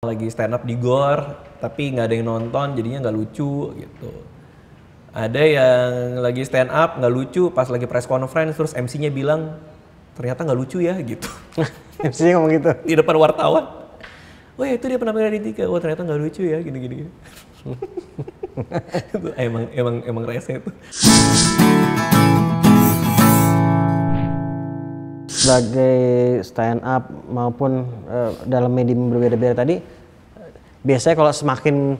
Lagi stand up di GOR tapi nggak ada yang nonton jadinya nggak lucu gitu. Ada yang lagi stand up nggak lucu pas lagi press conference terus MC-nya bilang ternyata nggak lucu ya gitu. MC-nya ngomong gitu? Di depan wartawan. Oh ya itu dia penampilan di tiga. Oh ternyata nggak lucu ya gini-gini. Itu emang rese itu. Sebagai stand up maupun dalam medium berbeda-beda tadi, biasanya kalau semakin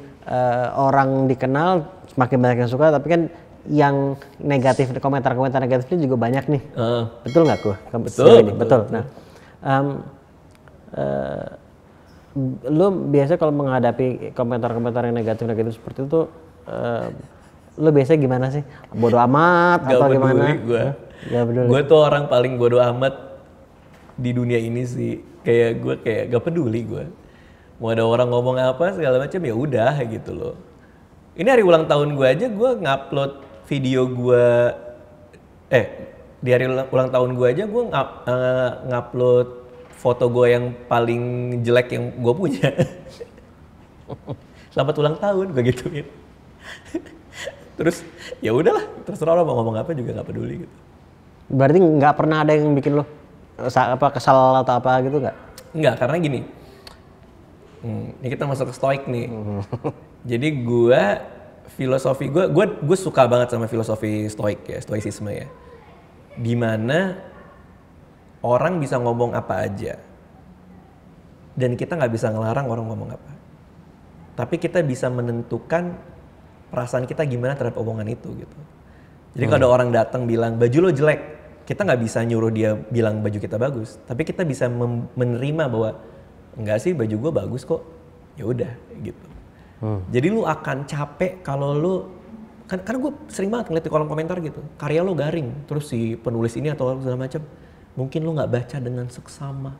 orang dikenal semakin banyak yang suka, tapi kan yang negatif, komentar-komentar negatifnya juga banyak nih. Betul nggak Kuh? Betul. Nah, lu biasanya kalau menghadapi komentar-komentar yang negatif seperti itu, lu biasanya gimana sih? Bodoh amat atau gimana? Gak peduli. Gue tuh orang paling bodoh amat di dunia ini sih. Gue gak peduli gue. Mau ada orang ngomong apa segala macam ya udah gitu loh. Ini hari ulang tahun gue aja gue ngupload video gue. Di hari ulang tahun gue aja gue ngupload foto gue yang paling jelek yang gue punya. Selamat ulang tahun gue gituin. Terus ya udahlah, terserah lo mau ngomong apa juga nggak peduli gitu. Berarti nggak pernah ada yang bikin lo kesal atau apa gitu nggak? Nggak, karena gini. Ini kita masuk ke stoik nih. Jadi filosofi gue suka banget sama filosofi stoik ya, stoicisme ya. Dimana orang bisa ngomong apa aja. Dan kita nggak bisa ngelarang orang ngomong apa. Tapi kita bisa menentukan perasaan kita gimana terhadap omongan itu gitu. Jadi kalau ada orang datang bilang baju lo jelek, kita nggak bisa nyuruh dia bilang baju kita bagus. Tapi kita bisa menerima bahwa enggak sih baju gue bagus kok. Ya udah gitu. Jadi lu akan capek kalau lu karena gue sering banget ngeliat di kolom komentar gitu. Karya lo garing, terus si penulis ini atau segala macam. Mungkin lu nggak baca dengan seksama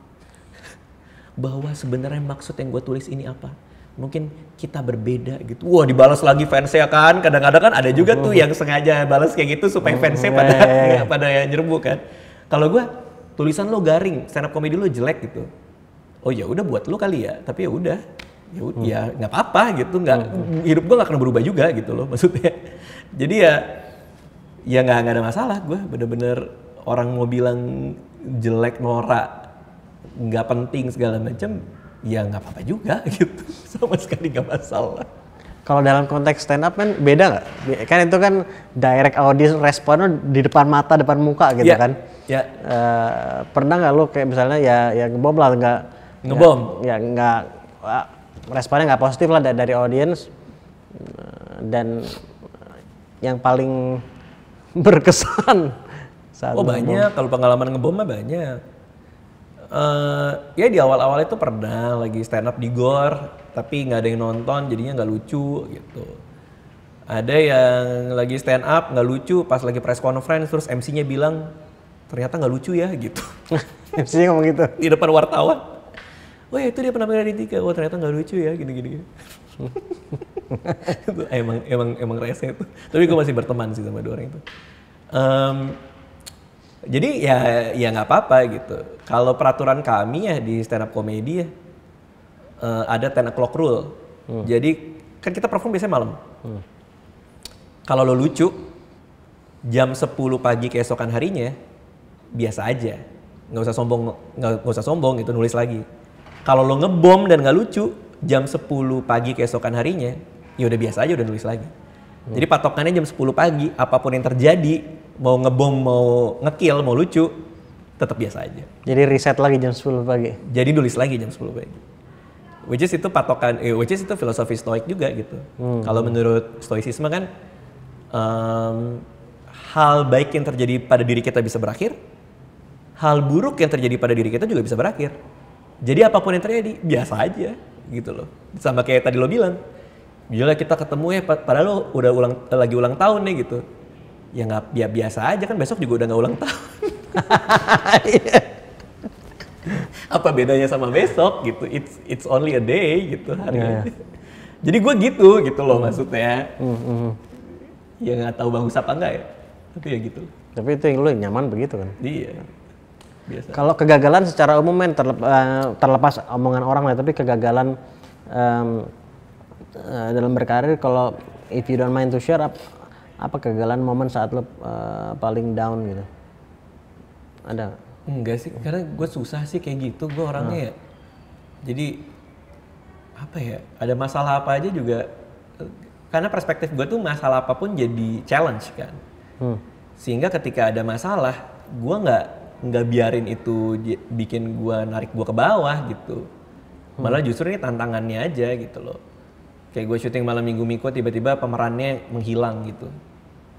bahwa sebenarnya maksud yang gue tulis ini apa. Mungkin kita berbeda gitu. Wah dibalas lagi fansnya kan. Kadang-kadang kan ada juga tuh yang sengaja balas kayak gitu supaya fansnya pada nyerbu kan. Kalau gue tulisan lo garing, stand up comedy lo jelek gitu. Oh ya udah buat lo kali ya. Tapi ya udah, ya nggak apa-apa gitu. Hidup gue nggak akan berubah juga gitu loh maksudnya. Jadi ya nggak ada masalah. Gue bener-bener orang mau bilang jelek, norak, nggak penting segala macam. Ya nggak apa-apa juga gitu, sama sekali nggak masalah. Kalau dalam konteks stand up kan beda nggak? Kan itu kan direct audience responnya di depan mata, depan muka gitu kan? Ya. Pernah nggak lo kayak misalnya ya ngebom lah nggak? Nggak responnya nggak positif lah dari audience, dan yang paling berkesan saat banyak. Kalau pengalaman ngebom mah banyak. Ya di awal-awal itu pernah lagi stand up di GOR tapi nggak ada yang nonton jadinya nggak lucu gitu. Ada yang lagi stand up nggak lucu pas lagi press conference terus MC-nya bilang ternyata nggak lucu ya gitu. MC-nya ngomong gitu? Di depan wartawan. Oh ya itu dia penampilan di tiga. Oh ternyata nggak lucu ya gini-gini. Itu emang rese itu. Tapi gue masih berteman sih sama dua orang itu. Jadi ya nggak apa-apa gitu. Kalau peraturan kami ya di stand up comedy ya ada 10 o'clock rule. Jadi kan kita perform biasanya malam. Kalau lo lucu jam 10 pagi keesokan harinya biasa aja. Nggak usah sombong gitu, nulis lagi. Kalau lo ngebom dan nggak lucu jam 10 pagi keesokan harinya ya udah biasa aja, udah nulis lagi. Jadi patokannya jam 10 pagi, apapun yang terjadi, mau ngebom, mau ngekill, mau lucu, tetap biasa aja. Jadi reset lagi jam 10 pagi? Jadi nulis lagi jam 10 pagi. Which is itu patokan, which is itu filosofi stoik juga gitu. Kalau menurut stoicisme kan, hal baik yang terjadi pada diri kita bisa berakhir, hal buruk yang terjadi pada diri kita juga bisa berakhir. Jadi apapun yang terjadi, biasa aja gitu loh. Sama kayak tadi lo bilang, gila kita ketemu ya padahal lo udah lagi ulang tahun nih gitu. Ya nggak biasa aja kan, besok juga udah nggak ulang tahun. Apa bedanya sama besok gitu? It's only a day gitu hari. Jadi gue gitu loh maksudnya. Ya nggak tahu bagus apa enggak ya. Tapi ya gitu. Tapi itu yang lo nyaman begitu kan? Iya. Biasa. Kalau kegagalan secara umum men terlepas omongan orang lah, tapi kegagalan dalam berkarir, kalau if you don't mind to share, apa kegagalan momen saat lo paling down gitu? Ada? Enggak sih, karena gue susah sih kayak gitu, gue orangnya ya. Jadi apa ya, ada masalah apa aja juga, karena perspektif gue tuh masalah apapun jadi challenge kan. Sehingga ketika ada masalah, gue nggak biarin itu bikin gue narik gue ke bawah gitu. Malah justru ini tantangannya aja gitu loh. Kayak gue syuting malam Minggu Miko, tiba-tiba pemerannya menghilang gitu.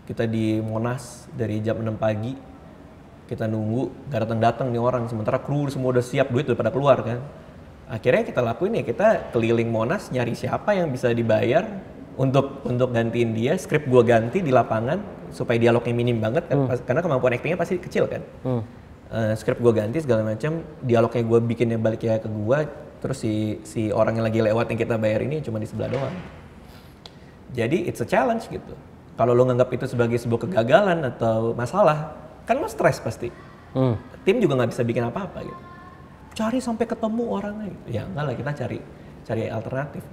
Kita di Monas dari jam 6 pagi, kita nunggu, gak datang nih orang. Sementara kru semua udah siap, duit udah pada keluar kan. Akhirnya kita lakuin ya, kita keliling Monas nyari siapa yang bisa dibayar untuk gantiin dia. Skrip gue ganti di lapangan supaya dialognya minim banget kan, karena kemampuan aktingnya pasti kecil kan. Skrip gue ganti segala macam, dialognya gue bikinnya baliknya ke gue. Terus si orang yang lagi lewat yang kita bayar ini cuma di sebelah doang. Jadi it's a challenge gitu. Kalau lo nganggap itu sebagai sebuah kegagalan atau masalah, kan lo stres pasti. Tim juga nggak bisa bikin apa-apa gitu. Cari sampai ketemu orangnya gitu. Ya enggak lah, kita cari alternatif.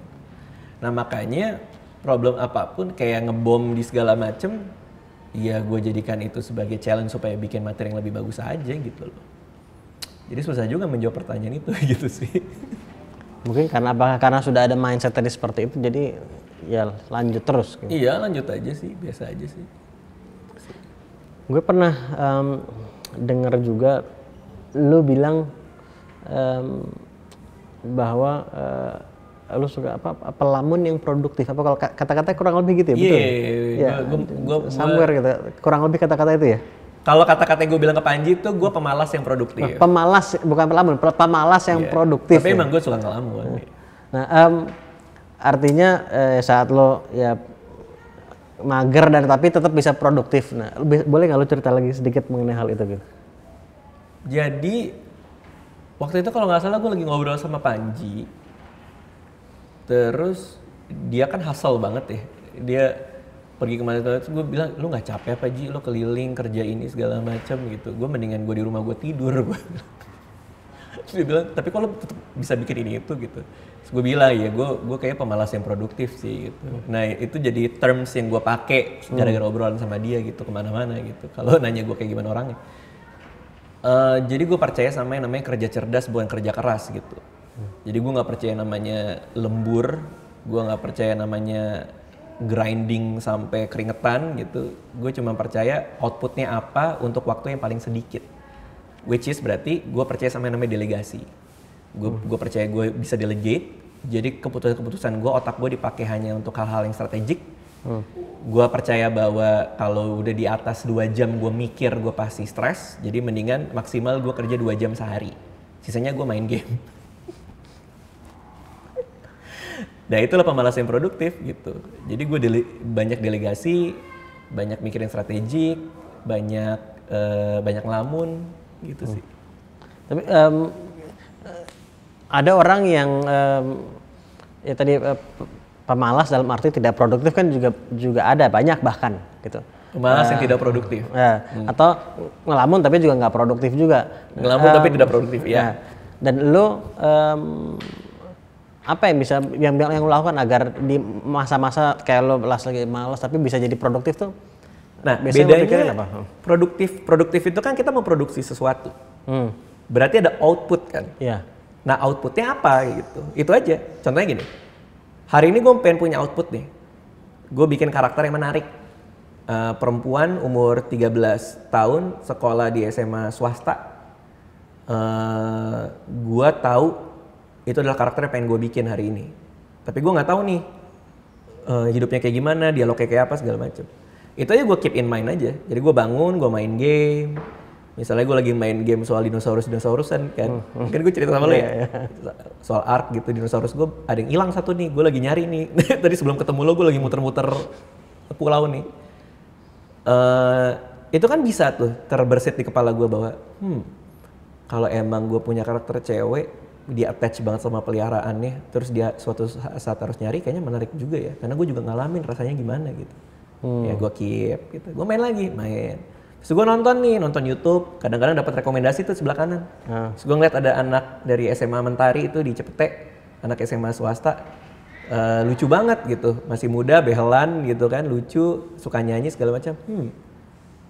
Nah makanya problem apapun kayak ngebom di segala macem, ya gue jadikan itu sebagai challenge supaya bikin materi yang lebih bagus aja gitu loh. Jadi susah juga menjawab pertanyaan itu gitu sih. Mungkin karena sudah ada mindset tadi seperti itu, jadi ya lanjut terus gitu. Iya lanjut aja sih, biasa aja sih. Gue pernah dengar juga lu bilang bahwa lu suka pelamun yang produktif, apa kalau kata-kata kurang lebih gitu ya? Betul? Iya, gue somewhere gitu, kurang lebih kata-kata itu ya? Kalau kata-kata yang gue bilang ke Panji itu, gue pemalas yang produktif. Pemalas, bukan pelamun, pemalas yang produktif. Tapi ya? emang gue suka ngelamun. Nah, artinya saat lo ya mager dan tapi tetap bisa produktif. Nah, boleh nggak lo cerita lagi sedikit mengenai hal itu gitu? Jadi waktu itu kalau nggak salah gue lagi ngobrol sama Panji. Terus dia kan hustle banget ya. Dia pergi kemana terus gue bilang, lu nggak capek apa Ji, lu keliling kerja ini segala macam gitu. Gue mendingan gue di rumah gue tidur. Terus dia bilang, tapi kok lu tetap bisa bikin ini itu gitu. Terus gue bilang, ya gue kayak pemalas yang produktif sih gitu. Nah itu jadi terms yang gue pakai gara-gara obrolan sama dia gitu kemana-mana gitu. Kalau nanya gue kayak gimana orangnya. Jadi gue percaya sama yang namanya kerja cerdas bukan kerja keras gitu. Jadi gue nggak percaya namanya lembur, gue nggak percaya namanya grinding sampai keringetan gitu. Gue cuma percaya outputnya apa untuk waktu yang paling sedikit. Which is berarti gue percaya sama yang namanya delegasi. Gue percaya gue bisa delegate. Jadi keputusan-keputusan gue, otak gue dipakai hanya untuk hal-hal yang strategik. Gue percaya bahwa kalau udah di atas 2 jam gue mikir, gue pasti stres. Jadi mendingan maksimal gue kerja 2 jam sehari. Sisanya gue main game. Nah itulah pemalas yang produktif gitu. Jadi gue banyak delegasi, banyak mikirin strategik, banyak ngelamun gitu sih. Tapi ada orang yang ya tadi pemalas dalam arti tidak produktif kan juga ada banyak bahkan gitu. Pemalas yang tidak produktif. Atau ngelamun tapi juga nggak produktif juga. Ngelamun tapi tidak produktif ya. Dan lo apa yang bisa yang lo lakukan agar di masa-masa kayak lo lagi malas tapi bisa jadi produktif tuh? Nah bedanya apa? Produktif itu kan kita memproduksi sesuatu. Berarti ada output kan? Iya. Nah outputnya apa gitu? Itu aja. Contohnya gini. Hari ini gue pengen punya output nih. Gue bikin karakter yang menarik. Perempuan umur 13 tahun, sekolah di SMA swasta. Gue tahu itu adalah karakter yang pengen gue bikin hari ini. Tapi gue nggak tahu nih hidupnya kayak gimana, dialognya kayak apa segala macam. Itu aja gue keep in mind aja. Jadi gue bangun, gue main game. Misalnya gue lagi main game soal dinosaurusan kan. Mungkin gue cerita sama lo ya. Soal Ark gitu, dinosaurus gue ada yang hilang satu nih. Gue lagi nyari nih. Tadi sebelum ketemu lo gue lagi muter-muter pulau nih. Itu kan bisa tuh terbersit di kepala gue bahwa kalau emang gue punya karakter cewek, dia attach banget sama peliharaannya, terus dia suatu saat harus nyari, kayaknya menarik juga ya, karena gue juga ngalamin rasanya gimana gitu. Ya gue keep gitu, gue main. Terus gue nonton YouTube, kadang-kadang dapat rekomendasi tuh sebelah kanan. Terus gue ngeliat ada anak dari SMA Mentari itu di Cepete, anak SMA swasta, lucu banget gitu, masih muda, behelan gitu kan, lucu, suka nyanyi segala macam.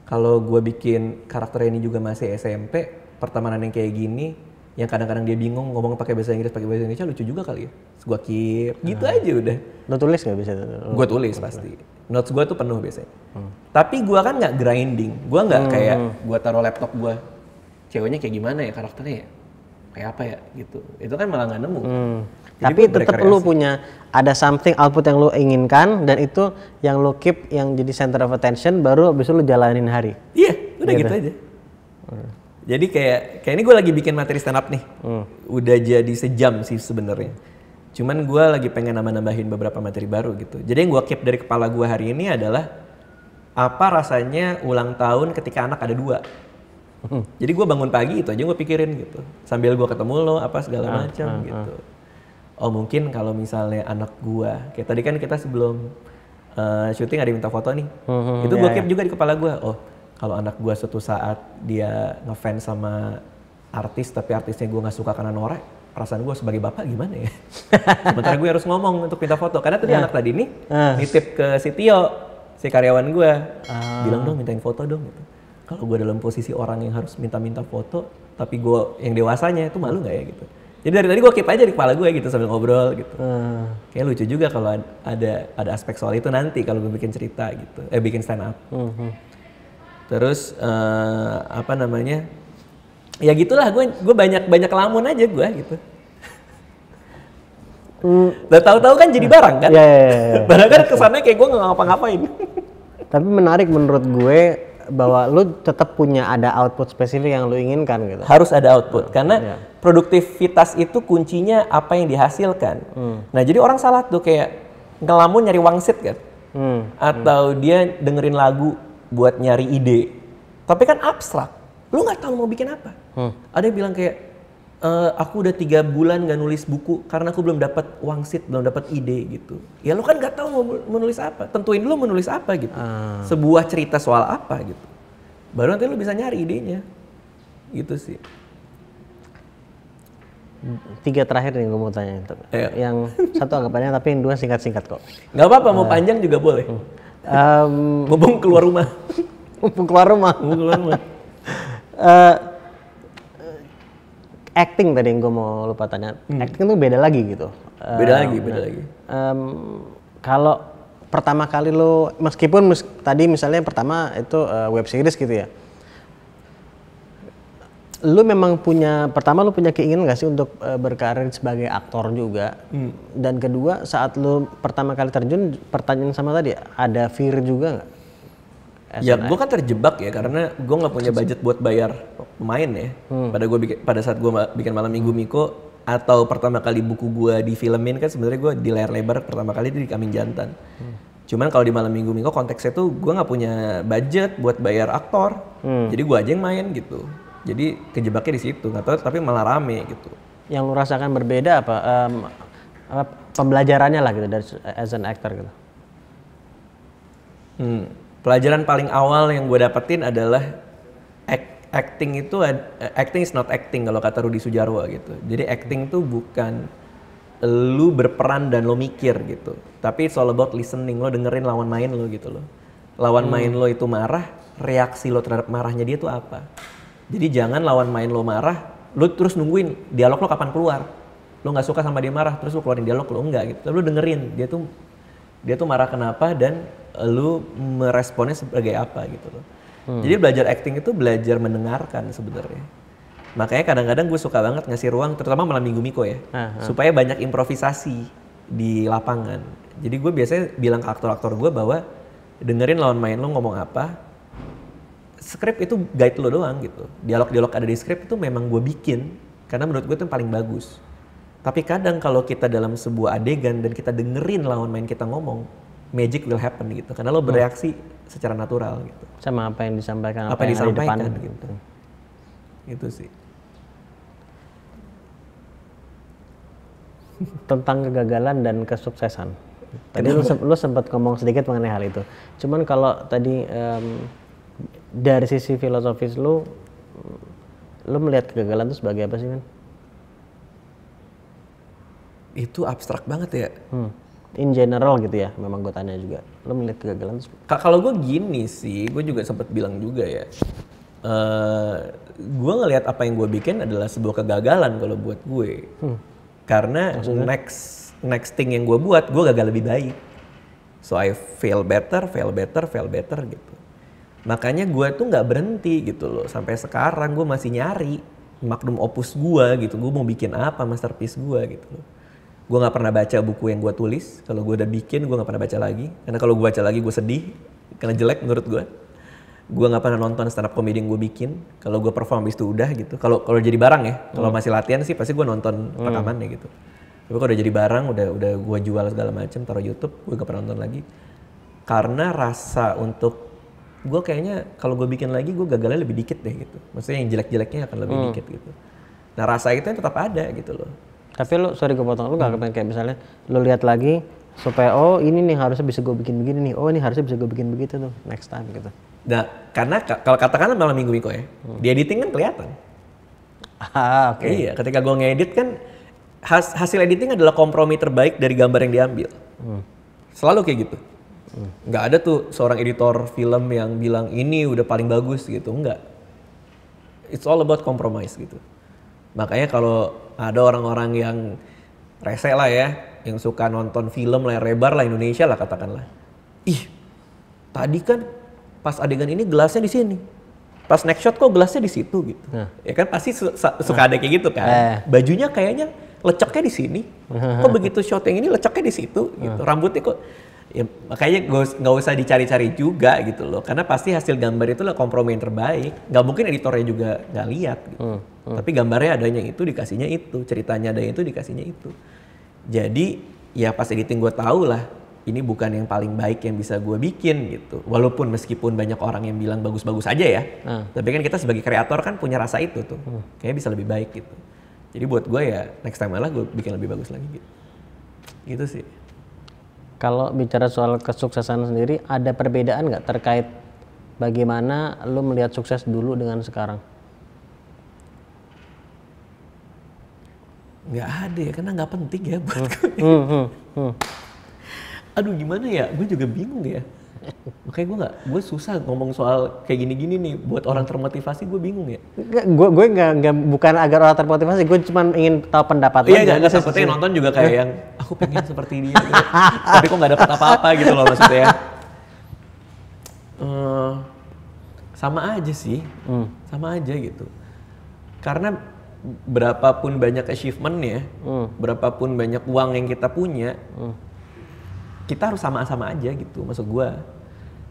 Kalau gue bikin karakter ini juga masih SMP, pertemanan yang kayak gini, yang kadang-kadang dia bingung ngomong pakai bahasa Inggris, pakai bahasa Indonesia, lucu juga kali ya. Terus gue keep, gitu aja udah. Lo tulis nggak bisa? Gue tulis pasti. Notes gue tuh penuh biasanya. Tapi gue kan nggak grinding. Gue nggak kayak gue taruh laptop gue. Ceweknya kayak gimana ya karakternya ya? Kayak apa ya gitu. Itu kan malah nggak nemu. Jadi Tapi gua tetap berekreasi. lu punya ada something output yang lu inginkan dan itu yang lu keep yang jadi center of attention baru abis itu lu jalanin hari. Iya, udah gitu aja. Jadi kayak ini gue lagi bikin materi stand up nih. Udah jadi sejam sih sebenarnya. Cuman gue lagi pengen nambah-nambahin beberapa materi baru gitu. Jadi yang gue keep dari kepala gue hari ini adalah apa rasanya ulang tahun ketika anak ada 2. Jadi gue bangun pagi itu aja gue pikirin gitu. Sambil gue ketemu lo apa segala macam gitu. Oh mungkin kalau misalnya anak gue, kayak tadi kan kita sebelum syuting ada minta foto nih. Itu gue keep juga di kepala gue. Oh kalau anak gue suatu saat dia ngefans sama artis tapi artisnya gue nggak suka karena norak, perasaan gue sebagai bapak gimana ya? Sementara gue harus ngomong untuk minta foto karena tadi anak tadi nih nitip ke si Tio, si karyawan gue, bilang dong mintain foto dong gitu. Kalau gue dalam posisi orang yang harus minta foto, tapi gue yang dewasanya itu malu nggak ya gitu? Jadi dari tadi gue keep aja di kepala gue gitu sambil ngobrol gitu. Kayak lucu juga kalau ada aspek soal itu nanti kalau gue bikin cerita gitu, bikin stand up. Terus apa namanya? Ya gitulah gue banyak lamun aja gue gitu. Udah tahu-tahu kan jadi barang kan? Iya. Barang kan kesannya kayak gue nggak ngapa-ngapain. Tapi menarik menurut gue bahwa lu tetap punya ada output spesifik yang lu inginkan gitu. Harus ada output karena produktivitas itu kuncinya apa yang dihasilkan. Nah jadi orang salah tuh kayak ngelamun nyari wangsit kan, atau dia dengerin lagu buat nyari ide. Tapi kan abstrak, lu nggak tahu mau bikin apa. Ada yang bilang kayak aku udah 3 bulan nggak nulis buku karena aku belum dapat wangsit, belum dapat ide gitu. Ya lu kan nggak tahu mau nulis apa. Tentuin dulu mau nulis apa gitu. Sebuah cerita soal apa gitu. Baru nanti lu bisa nyari idenya. Gitu sih. 3 terakhir nih gue mau tanya. Ayo. Yang satu anggapannya tapi yang 2 singkat-singkat kok. Nggak apa-apa, mau panjang juga boleh. Mumpung keluar rumah. Mumpung keluar rumah. Acting tadi yang gue mau lupa tanya. Acting tuh beda lagi gitu. Beda lagi. Kalau pertama kali lo, meskipun tadi misalnya pertama itu web series gitu ya. Lu memang punya, pertama lu punya keinginan gak sih untuk berkarir sebagai aktor juga? Dan kedua, saat lu pertama kali terjun, pertanyaan sama tadi, ada fear juga gak? Ya gue kan terjebak ya karena gue nggak punya budget buat bayar pemain ya. Pada saat gue bikin Malam Minggu Miko atau pertama kali buku gue difilmin kan sebenarnya gue di layar lebar pertama kali di Kambing Jantan. Cuman kalau di Malam Minggu Miko konteksnya tuh gue nggak punya budget buat bayar aktor. Jadi gue aja yang main gitu. Jadi kejebaknya di situ, nggak tahu tapi malah rame gitu. Yang lu rasakan berbeda apa? Pembelajarannya lah gitu dari as an actor gitu. Pelajaran paling awal yang gue dapetin adalah acting itu acting is not acting kalau kata Rudi Sudjarwo gitu. Jadi acting tuh bukan lu berperan dan lo mikir gitu. Tapi it's all about listening, lo dengerin lawan main lo gitu loh. Lawan main lo itu marah, reaksi lo terhadap marahnya dia tuh apa. Jadi jangan lawan main lo marah, lo terus nungguin dialog lo kapan keluar. Lo nggak suka sama dia marah, terus lo keluarin dialog lo enggak gitu. Lo dengerin dia tuh marah kenapa dan lu meresponnya sebagai apa gitu loh. Jadi belajar acting itu belajar mendengarkan sebenarnya. Makanya kadang-kadang gue suka banget ngasih ruang, terutama Malam Minggu Miko ya, supaya banyak improvisasi di lapangan. Jadi gue biasanya bilang ke aktor-aktor gue bahwa dengerin lawan main lo ngomong apa, skrip itu guide lo doang gitu. Dialog-dialog ada di skrip itu memang gue bikin, karena menurut gue itu yang paling bagus. Tapi kadang kalau kita dalam sebuah adegan dan kita dengerin lawan main kita ngomong, magic will happen gitu. Karena lo bereaksi secara natural gitu. Sama apa yang disampaikan, apa yang disampaikan ada di depan gitu. Itu sih. Tentang kegagalan dan kesuksesan. Tadi lu sempat ngomong sedikit mengenai hal itu. Cuman kalau tadi dari sisi filosofis lu melihat kegagalan itu sebagai apa sih kan? Itu abstrak banget ya. In general gitu ya, memang gue tanya juga. Lo melihat kegagalan? Kalau gue gini sih, gue juga sempat bilang juga ya. Gue ngelihat apa yang gue bikin adalah sebuah kegagalan kalau buat gue. Karena next thing yang gue buat, gue gagal lebih baik. So I fail better gitu. Makanya gue tuh nggak berhenti gitu loh. Sampai sekarang gue masih nyari magnum opus gue gitu. Gue mau bikin apa masterpiece gue gitu loh. Gue nggak pernah baca buku yang gue tulis. Kalau gue udah bikin, gue nggak pernah baca lagi. Karena kalau gue baca lagi, gue sedih. Karena jelek menurut gue. Gue nggak pernah nonton stand up comedy yang gue bikin. Kalau gue perform habis itu udah gitu. Kalau jadi barang ya. Kalau masih latihan sih pasti gue nonton rekamannya gitu. Tapi kalau udah jadi barang, udah gue jual segala macam, taruh YouTube, gue nggak pernah nonton lagi. Karena rasa untuk gue kayaknya kalau gue bikin lagi, gue gagalnya lebih dikit deh gitu. Maksudnya yang jelek-jeleknya akan lebih dikit gitu. Nah rasa itu tetap ada gitu loh. Tapi lu, sorry gue potong, lu gak kepengen kayak misalnya lu lihat lagi supaya oh ini nih harusnya bisa gue bikin begini nih, oh ini harusnya bisa gue bikin begitu tuh next time gitu. Nah karena kalau katakanlah malam minggu Miko ya, di editing kan kelihatan. Oke. Iya, ketika gue ngedit kan hasil editing adalah kompromi terbaik dari gambar yang diambil. Selalu kayak gitu. Nggak ada tuh seorang editor film yang bilang ini udah paling bagus gitu, enggak. It's all about compromise gitu. Makanya kalau ada orang-orang yang rese lah ya, yang suka nonton film layar lebar lah Indonesia lah katakanlah. Ih, tadi kan pas adegan ini gelasnya di sini. Pas next shot kok gelasnya di situ gitu. Ya kan pasti suka ada kayak gitu kan. Bajunya kayaknya leceknya di sini. Kok begitu shot yang ini leceknya di situ gitu. Rambutnya kok ya makanya nggak usah dicari-cari juga gitu loh. Karena pasti hasil gambar itu lah kompromi yang terbaik. Nggak mungkin editornya juga nggak lihat gitu. Tapi gambarnya adanya itu, dikasihnya itu. Ceritanya adanya itu, dikasihnya itu. Jadi ya pas editing gue tahu lah ini bukan yang paling baik yang bisa gue bikin gitu. Walaupun meskipun banyak orang yang bilang bagus-bagus aja ya. Tapi kan kita sebagai kreator kan punya rasa itu tuh. Kayaknya bisa lebih baik gitu. Jadi buat gue ya next time malah gue bikin lebih bagus lagi gitu. Gitu sih. Kalau bicara soal kesuksesan sendiri, ada perbedaan nggak terkait bagaimana lu melihat sukses dulu dengan sekarang? Nggak ada ya, karena nggak penting ya buat gue. Aduh gimana ya, gue juga bingung ya. Makanya gue susah ngomong soal kayak gini-gini nih. Buat orang termotivasi gue bingung ya. Gue nggak bukan agar orang termotivasi, gue cuma ingin tahu pendapat lo. Iya, nggak takutnya nonton juga kayak yang aku pengen seperti dia. Gitu. Tapi kok nggak dapet apa-apa gitu loh maksudnya. Sama aja sih, sama aja gitu. Karena berapapun banyak achievement-nya, berapapun banyak uang yang kita punya, kita harus sama-sama aja gitu, maksud gue.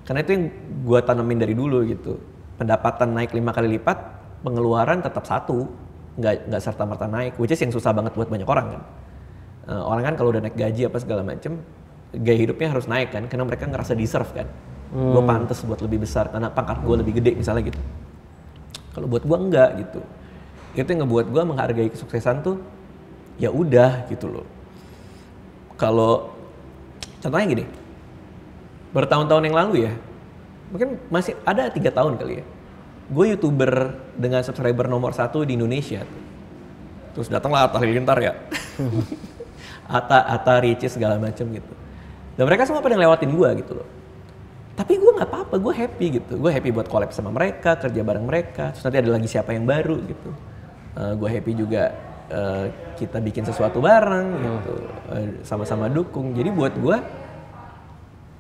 Karena itu yang gue tanemin dari dulu gitu. Pendapatan naik 5 kali lipat, pengeluaran tetap satu, nggak serta-merta naik. Which is yang susah banget buat banyak orang kan. Orang kan kalau udah naik gaji apa segala macem, gaya hidupnya harus naik kan, karena mereka ngerasa deserve kan. Gue pantas buat lebih besar, karena pangkat gue lebih gede misalnya gitu. Kalau buat gue enggak gitu. Itu yang ngebuat gue menghargai kesuksesan tuh ya udah gitu loh. Kalau contohnya gini, bertahun-tahun yang lalu ya, mungkin masih ada 3 tahun kali ya, gue YouTuber dengan subscriber nomor 1 di Indonesia. Terus datanglah Atta Halilintar ya, Atta Ricis segala macam gitu. Dan mereka semua pada ngelewatin gue gitu loh. Tapi gue nggak apa-apa, gue happy gitu. Gue happy buat collab sama mereka, kerja bareng mereka. Terus nanti ada lagi siapa yang baru gitu. Gue happy juga kita bikin sesuatu bareng gitu, sama-sama dukung. Jadi buat gue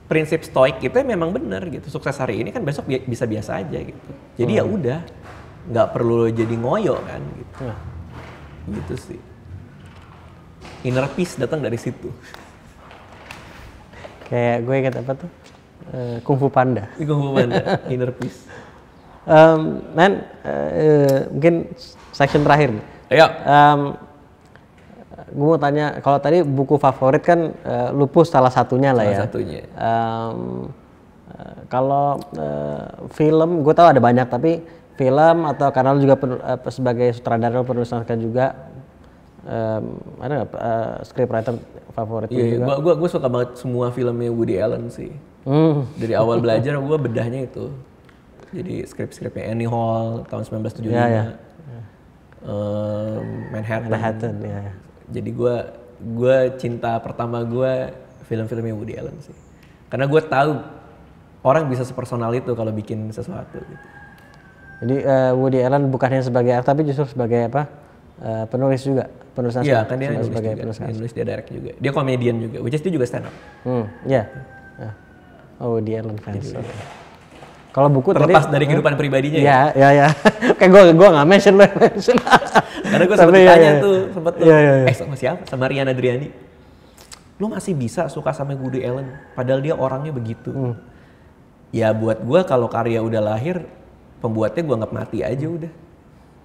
prinsip stoik itu memang benar gitu. Sukses hari ini kan besok bisa biasa aja gitu. Jadi ya udah, nggak perlu jadi ngoyo kan gitu. Gitu sih. Inner peace datang dari situ. Kayak gue ingat apa tuh? Kung Fu Panda. Kung Fu Panda, inner peace. Mungkin section terakhir nih. Ayo. Gue mau tanya, kalau tadi buku favorit kan Lupus salah satunya lah ya. Salah satunya. Kalau film, gue tahu ada banyak, tapi film atau karena lu juga sebagai sutradara penulis naskah juga, ada nggak scriptwriter favorit juga? Gue suka banget semua filmnya Woody Allen sih. Dari awal belajar gue bedahnya itu. Jadi skrip-skripnya Annie Hall tahun 1975. Manhattan. Ya. Jadi gue cinta pertama gue film-filmnya Woody Allen sih. Karena gue tahu orang bisa sepersonal itu kalau bikin sesuatu gitu. Jadi Woody Allen bukannya sebagai aktor tapi justru sebagai apa? Penulis juga, penulis naskah. Iya, kan dia nulis sebagai juga. penulis Dia nulis, dia direct juga. Dia komedian juga, which is dia juga stand up. Iya. Oh, Woody Allen fans. Okay. Kalau buku terlepas dari kehidupan pribadinya ya. Iya. Kayak gue nggak mention lo. Karena gue sempat ditanya tuh, sama siapa? Sama Rian Adriani. Lu masih bisa suka sama Woody Allen, padahal dia orangnya begitu. Ya buat gue kalau karya udah lahir, pembuatnya gue anggap mati aja udah.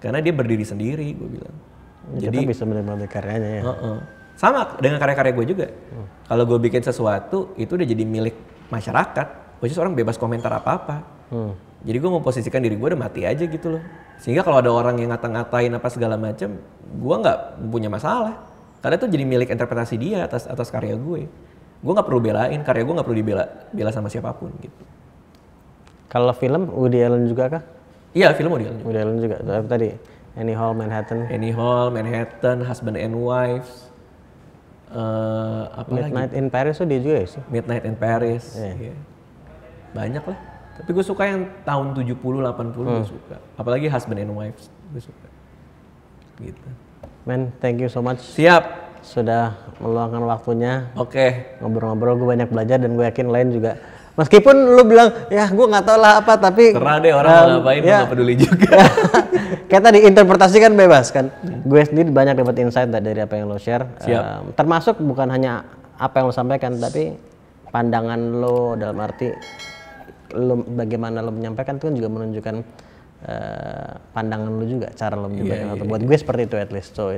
Karena dia berdiri sendiri, gue bilang. Jadi kita bisa menikmati karyanya ya. Sama dengan karya-karya gue juga. Kalau gue bikin sesuatu, itu udah jadi milik masyarakat. Which is orang bebas komentar apa-apa. Jadi gue mau posisikan diri gue udah mati aja gitu loh. Sehingga kalau ada orang yang ngata-ngatain apa segala macam, gue nggak punya masalah. Karena itu jadi milik interpretasi dia atas karya gue. Gue nggak perlu belain, karya gue nggak perlu dibela sama siapapun gitu. Kalau film Woody Allen juga kah? Iya, film Woody Allen juga. Woody Allen juga. Tadi Annie Hall, Manhattan, Husband and Wives. Midnight in Paris tuh dia juga sih. Midnight in Paris. Yeah. Banyak lah. Tapi gue suka yang tahun 70, 80 gue suka. Apalagi Husband and Wives gue suka. Gitu. Man, thank you so much. Siap. Sudah meluangkan waktunya. Oke. Ngobrol-ngobrol, gue banyak belajar dan gue yakin lain juga. Meskipun lu bilang, ya gue nggak tahu lah apa, tapi terserah deh orang mau ngapain, gue nggak peduli juga. Kayak tadi interpretasi kan bebas kan. Gue sendiri banyak dapat insight dari apa yang lo share. Termasuk bukan hanya apa yang lo sampaikan, tapi pandangan lo dalam arti lo bagaimana lo menyampaikan itu kan juga menunjukkan pandangan lo juga, cara lo menyampaikan. Buat gue seperti itu at least. So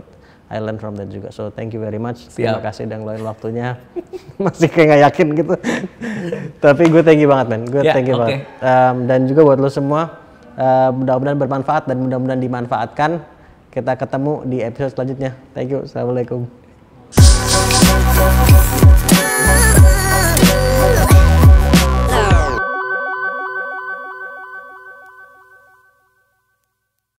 I learn from that juga. So thank you very much. Terima kasih udah ngeluarin waktunya. Masih kayak nggak yakin gitu. Tapi gue thank you banget man. Gue thank you banget. Dan juga buat lo semua, mudah-mudahan bermanfaat dan mudah-mudahan dimanfaatkan. Kita ketemu di episode selanjutnya. Thank you. Assalamualaikum.